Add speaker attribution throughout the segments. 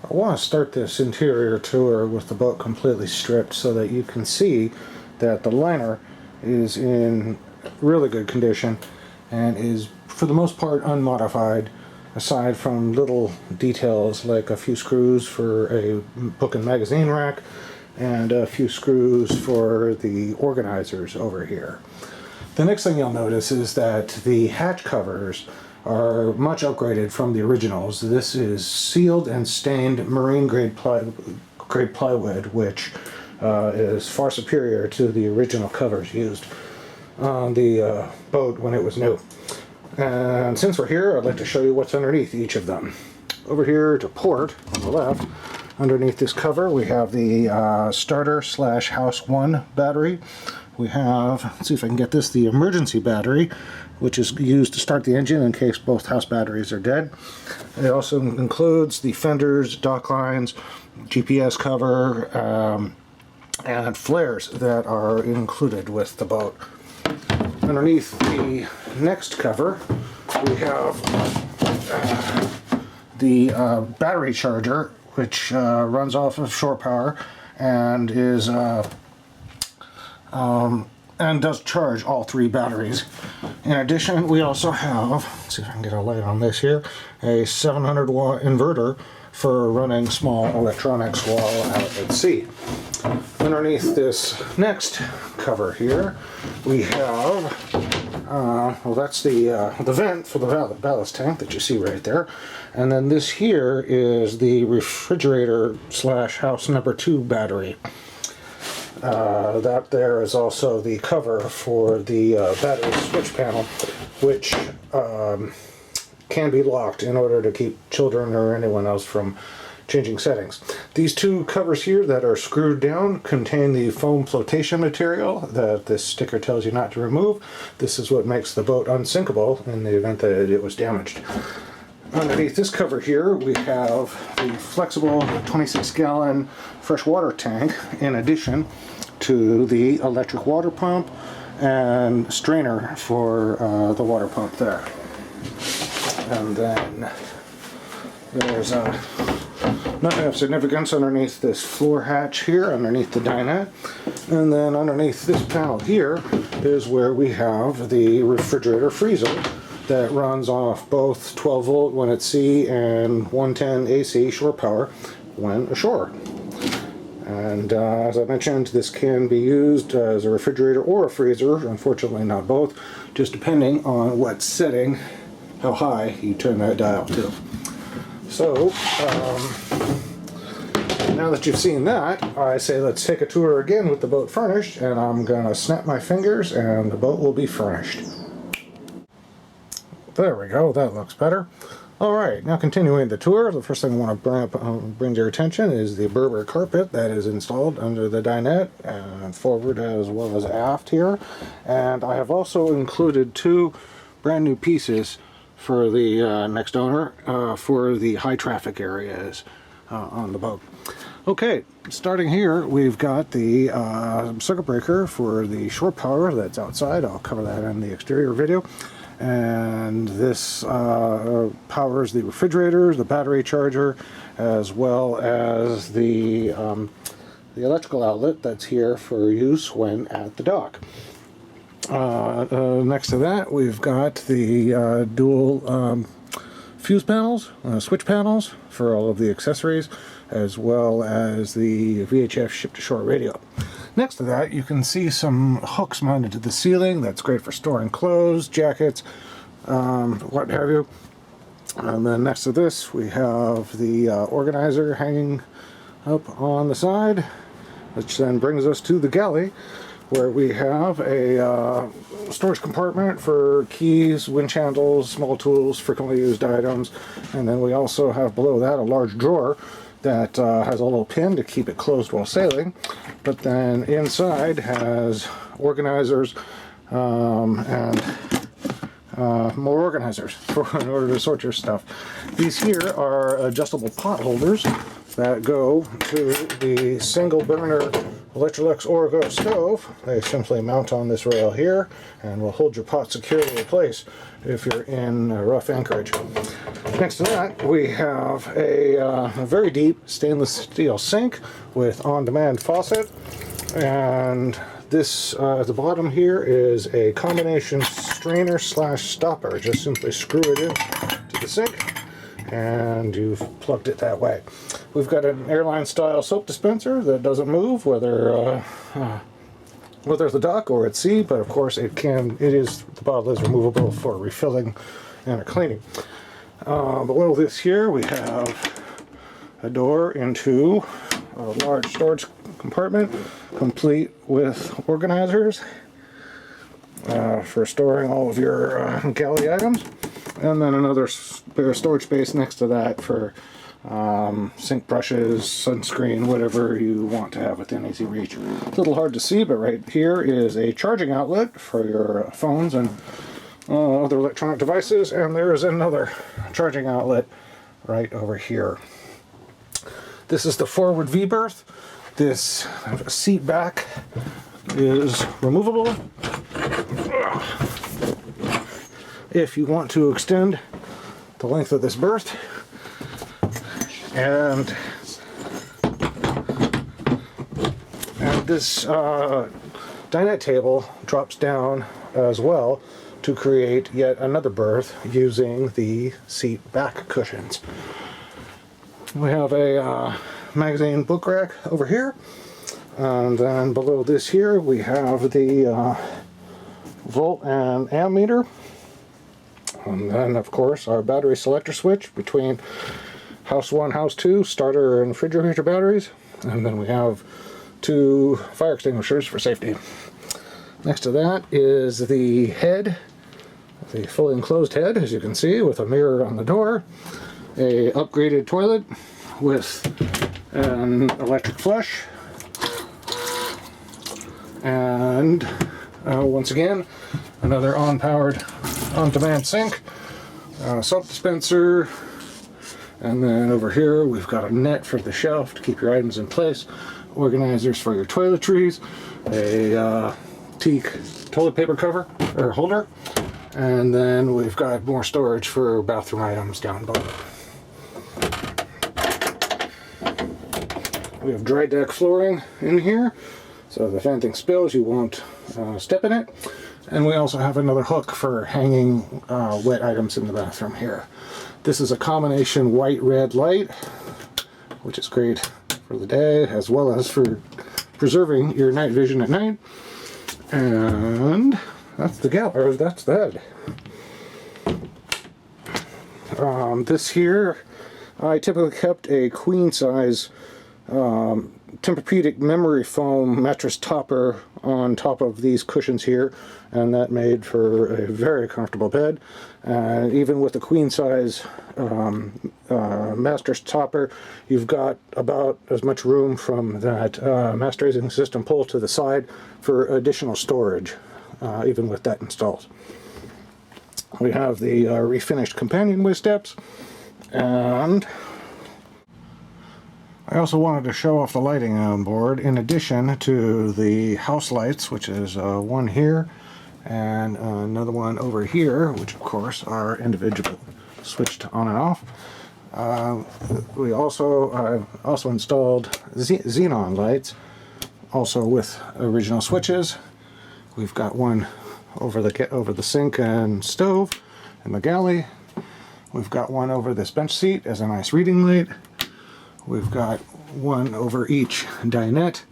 Speaker 1: I want to start this interior tour with the boat completely stripped so that you can see that the liner is in really good condition and is for the most part unmodified, aside from little details like a few screws for a book and magazine rack and a few screws for the organizers over here. The next thing you'll notice is that the hatch covers are much upgraded from the originals. This is sealed and stained marine grade plywood, which is far superior to the original covers used on the boat when it was new. And since we're here, I'd like to show you what's underneath each of them. Over here to port, on the left, underneath this cover, we have the starter / house 1 battery. We have, let's see if I can get this, the emergency battery, which is used to start the engine in case both house batteries are dead. It also includes the fenders, dock lines, GPS cover, and flares that are included with the boat. Underneath the next cover, we have the battery charger, which runs off of shore power and is and does charge all 3 batteries. In addition, we also have, let's see if I can get a light on this here, a 700 watt inverter for running small electronics while out at sea. Underneath this next cover here, we have, well, that's the vent for the ballast tank that you see right there. And then this here is the refrigerator / house number 2 battery. That there is also the cover for the battery switch panel, which can be locked in order to keep children or anyone else from changing settings. These 2 covers here that are screwed down contain the foam flotation material that this sticker tells you not to remove. This is what makes the boat unsinkable in the event that it was damaged. Underneath this cover here, we have the flexible 26-gallon freshwater tank, in addition to the electric water pump and strainer for the water pump there. And then there's nothing of significance underneath this floor hatch here, underneath the dinette. And then underneath this panel here is where we have the refrigerator freezer that runs off both 12 volt when at sea and 110 AC shore power when ashore. And as I mentioned, this can be used as a refrigerator or a freezer, unfortunately not both, just depending on what setting, how high you turn that dial to. So, now that you've seen that, I say let's take a tour again with the boat furnished, and I'm going to snap my fingers and the boat will be furnished. There we go, that looks better. Alright, now continuing the tour, the first thing I want to bring to your attention is the Berber carpet that is installed under the dinette and forward as well as aft here. And I have also included 2 brand new pieces for the next owner for the high traffic areas on the boat. Okay, starting here, we've got the circuit breaker for the shore power that's outside. I'll cover that in the exterior video. And this powers the refrigerator, the battery charger, as well as the electrical outlet that's here for use when at the dock. Next to that, we've got the dual fuse panels, switch panels for all of the accessories, as well as the VHF ship-to-shore radio. Next to that, you can see some hooks mounted to the ceiling. That's great for storing clothes, jackets, what have you. And then next to this, we have the organizer hanging up on the side, which then brings us to the galley, where we have a storage compartment for keys, winch handles, small tools, frequently used items. And then we also have below that a large drawer that has a little pin to keep it closed while sailing, but then inside has organizers and more organizers in order to sort your stuff. These here are adjustable pot holders that go to the single burner Electrolux Origo stove. They simply mount on this rail here and will hold your pot securely in place if you're in rough anchorage. Next to that, we have a very deep stainless steel sink with on-demand faucet, and this at the bottom here is a combination strainer slash stopper. Just simply screw it in to the sink and you've plugged it that way. We've got an airline style soap dispenser that doesn't move whether the dock or at sea, but of course the bottle is removable for refilling and cleaning. Below this here we have a door into a large storage compartment complete with organizers for storing all of your galley items, and then another spare storage space next to that for sink brushes, sunscreen, whatever you want to have within easy reach. A little hard to see, but right here is a charging outlet for your phones and other electronic devices, and there is another charging outlet right over here. This is the forward V-berth. This seat back is removable if you want to extend the length of this berth, and this dinette table drops down as well to create yet another berth using the seat back cushions. We have a magazine book rack over here, and then below this here we have the volt and amp meter, and then of course our battery selector switch between house 1, house 2, starter and refrigerator batteries, and then we have 2 fire extinguishers for safety. Next to that is the head, the fully enclosed head, as you can see, with a mirror on the door, a upgraded toilet with an electric flush, and once again another on-demand sink, soap dispenser, and then over here we've got a net for the shelf to keep your items in place, organizers for your toiletries, a teak toilet paper cover or holder, and then we've got more storage for bathroom items down below. We have dry deck flooring in here, so if anything spills you won't step in it. And we also have another hook for hanging wet items in the bathroom here. This is a combination white-red light, which is great for the day as well as for preserving your night vision at night. And that's the head. This here, I typically kept a queen size Tempur-Pedic memory foam mattress topper on top of these cushions here, and that made for a very comfortable bed. And even with the queen size mattress topper, you've got about as much room from that master raising system pole to the side for additional storage, even with that installed. We have the refinished companionway steps, and I also wanted to show off the lighting on board, in addition to the house lights, which is one here and another one over here, which of course are individually switched on and off. I also installed xenon lights, also with original switches. We've got one over the sink and stove and the galley. We've got one over this bench seat as a nice reading light. We've got one over each dinette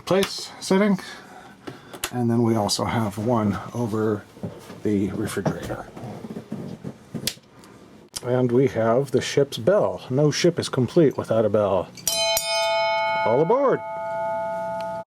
Speaker 1: place setting, and then we also have one over the refrigerator. And we have the ship's bell. No ship is complete without a bell. All aboard!